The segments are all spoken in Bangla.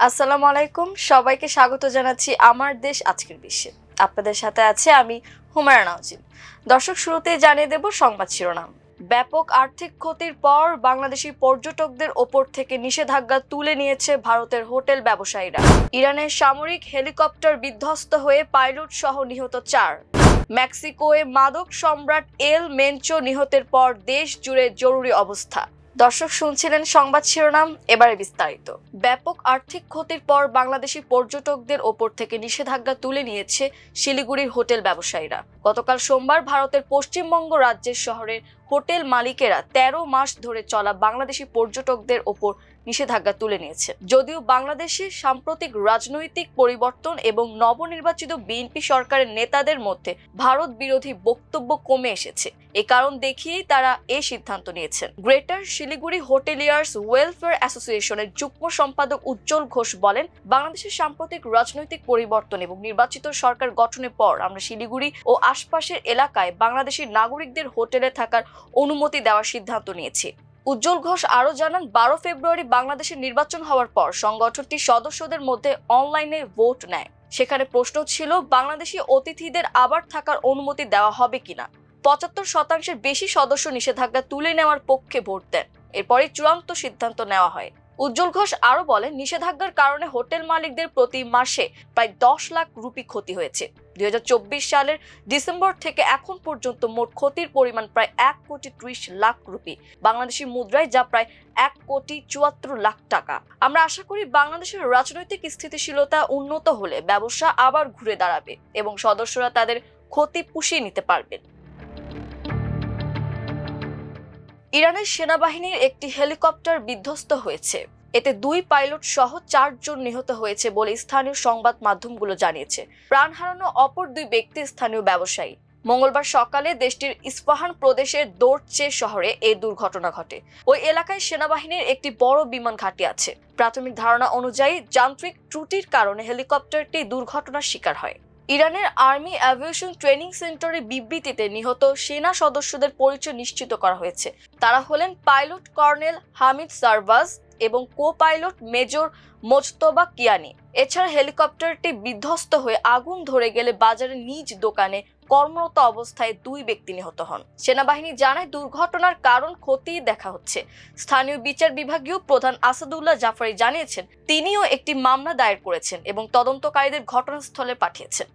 আসসালামু আলাইকুম, সবাইকে স্বাগত জানাচ্ছি আমার দেশ আজকের বিশ্বে। আপনাদের সাথে আছে আমি হুমায়রা নাওজিন। দর্শক, শুরুতেই জানিয়ে দেব সংবাদ শিরোনাম। ব্যাপক আর্থিক ক্ষতির পর বাংলাদেশি পর্যটকদের ওপর থেকে নিষেধাজ্ঞা তুলে নিয়েছে ভারতের হোটেল ব্যবসায়ীরা। ইরানের সামরিক হেলিকপ্টার বিধ্বস্ত হয়ে পাইলট সহ নিহত 4। মেক্সিকোয় মাদক সম্রাট এল মেনচো নিহতের পর দেশ জুড়ে জরুরি অবস্থা। দর্শক, শুনছিলেন সংবাদ শিরোনাম, এবারে বিস্তারিত। ব্যাপক আর্থিক ক্ষতির পর বাংলাদেশি পর্যটকদের ওপর থেকে নিষেধাজ্ঞা তুলে নিয়েছে শিলিগুড়ির হোটেল ব্যবসায়ীরা। গতকাল সোমবার ভারতের পশ্চিমবঙ্গ রাজ্যের শহরের হোটেল মালিকেরা 13 মাস ধরে চলা বাংলাদেশি পর্যটকদের ওপর নিষেধাজ্ঞা তুলে নিয়েছে। যদিও বাংলাদেশের সাম্প্রতিক রাজনৈতিক পরিবর্তন এবং নবনির্বাচিত বিএনপি সরকারের নেতাদের মধ্যে ভারত বিরোধী বক্তব্য কমে এসেছে, এই কারণ দেখিয়েই তারা এই সিদ্ধান্ত নিয়েছেন। গ্রেটার শিলিগুড়ি হোটেলিয়ার্স ওয়েলফেয়ার অ্যাসোসিয়েশনের যুগ্ম সম্পাদক উজ্জ্বল ঘোষ বলেন, বাংলাদেশের সাম্প্রতিক রাজনৈতিক পরিবর্তন এবং নির্বাচিত সরকার গঠনের পর আমরা শিলিগুড়ি ও আশপাশের এলাকায় বাংলাদেশি নাগরিকদের হোটেলে থাকার অনুমতি দেওয়ার সিদ্ধান্ত নিয়েছি। উজ্জ্বল ঘোষ আরো জানান, 12 ফেব্রুয়ারি বাংলাদেশের নির্বাচন হওয়ার পর সংগঠনটি সদস্যদের মধ্যে অনলাইনে ভোট নেয়। সেখানে প্রশ্ন ছিল বাংলাদেশি অতিথিদের আবার থাকার অনুমতি দেওয়া হবে কিনা। 75% বেশি সদস্য নিষেধাজ্ঞা তুলে নেওয়ার পক্ষে ভোট দেন। এরপরই চূড়ান্ত সিদ্ধান্ত নেওয়া হয়। উজ্জ্বল ঘোষ আরো বলেন, নিষেধাজ্ঞার কারণে হোটেল মালিকদের প্রতি মাসে প্রায় 10 লাখ রুপি ক্ষতি হয়েছে। 2024 সালের ডিসেম্বর থেকে এখন পর্যন্ত মোট ক্ষতির পরিমাণ প্রায় 1,30,00,000 রুপি বাংলাদেশি মুদ্রায়, যা প্রায় 1,74,00,000 টাকা। আমরা আশা করি বাংলাদেশের রাজনৈতিক স্থিতিশীলতা উন্নত হলে ব্যবসা আবার ঘুরে দাঁড়াবে এবং সদস্যরা তাদের ক্ষতি পুষিয়ে নিতে পারবেন। ইরানের সেনাবাহিনীর একটি হেলিকপ্টার বিধ্বস্ত হয়েছে। এতে 2 পাইলট সহ 4 জন নিহত হয়েছে বলে স্থানীয় সংবাদ মাধ্যমগুলো জানিয়েছে। প্রাণ হারানো অপর 2 ব্যক্তি স্থানীয় ব্যবসায়ী। মঙ্গলবার সকালে দেশটির ইস্পাহান প্রদেশের দোরচে শহরে এই দুর্ঘটনা ঘটে। ওই এলাকায় সেনাবাহিনীর একটি বড় বিমান ঘাঁটি আছে। প্রাথমিক ধারণা অনুযায়ী যান্ত্রিক ত্রুটির কারণে হেলিকপ্টারটি দুর্ঘটনার শিকার হয়। ইরানের আর্মি অ্যাভিয়েশন ট্রেনিং সেন্টারের বিবৃতিতে নিহত সেনা সদস্যদের পরিচয় নিশ্চিত করা হয়েছে। তারা হলেন পাইলট কর্নেল হামিদ সারবাজ এবং কো পাইলট মেজর মোজতবা কিয়ানি। এছাড়া হেলিকপ্টারটি বিধ্বস্ত হয়ে আগুন ধরে গেলে বাজারে নিজ দোকানে কর্মরত অবস্থায় 2 ব্যক্তি নিহত হন। সেনাবাহিনী জানায়, দুর্ঘটনার কারণ খতিয়ে দেখা হচ্ছে। স্থানীয় বিচার বিভাগীয় প্রধান আসাদুল্লাহ জাফারি জানিয়েছেন, তিনিও একটি মামলা দায়ের করেছেন এবং তদন্তকারীদের ঘটনাস্থলে পাঠিয়েছেন।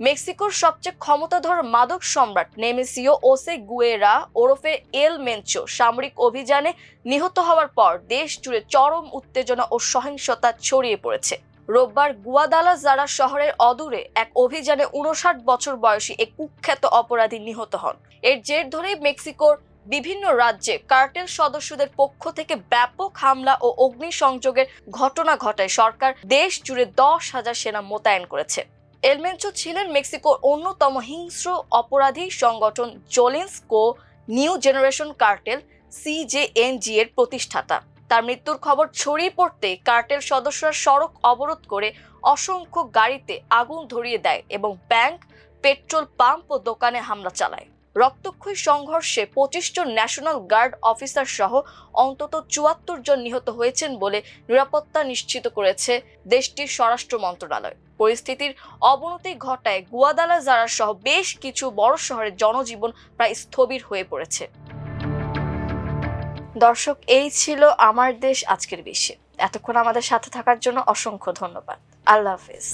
মেক্সিকোর সবচেয়ে ক্ষমতাধর মাদক সম্রাট নেমেসিও ওসে গুয়েরা ওরফে এল মেনচো সামরিক অভিযানে নিহত হওয়ার পর দেশ জুড়ে চরম উত্তেজনা ও সহিংসতা ছড়িয়ে পড়েছে। রোববার গুয়াদালাজারা শহরের অদূরে এক অভিযানে 59 বছর বয়সী এক কুখ্যাত অপরাধী নিহত হন। এর জের ধরে মেক্সিকোর বিভিন্ন রাজ্যে কার্টেল সদস্যদের পক্ষ থেকে ব্যাপক হামলা ও অগ্নিসংযোগের ঘটনা ঘটায় সরকার দেশ জুড়ে 10,000 সেনা মোতায়েন করেছে। এল মেনচো ছিলেন মেক্সিকোর অন্যতম হিংস্র অপরাধী সংগঠন জোলিন্সকো নিউ জেনারেশন কার্টেল CJNG এর প্রতিষ্ঠাতা। তার মৃত্যুর খবর ছড়িয়ে পড়তে কার্টেল সদস্যরা সড়ক অবরোধ করে অসংখ্য গাড়িতে আগুন ধরিয়ে দেয় এবং ব্যাংক, পেট্রোল পাম্প ও দোকানে হামলা চালায়। রক্তক্ষয়ী সংঘর্ষে 25 জন ন্যাশনাল গার্ড অফিসার সহ অন্তত 74 জন নিহত হয়েছেন বলে নিরাপত্তা নিশ্চিত করেছে দেশটির স্বরাষ্ট্র মন্ত্রণালয়। পরিস্থিতির অবনতি ঘটায় গুয়াদালাজারা সহ বেশ কিছু বড় শহরের জনজীবন প্রায় স্থবির হয়ে পড়েছে। দর্শক, এই ছিল আমার দেশ আজকের বিশ্বে। এতক্ষণ আমাদের সাথে থাকার জন্য অসংখ্য ধন্যবাদ। আল্লাহ হাফেজ।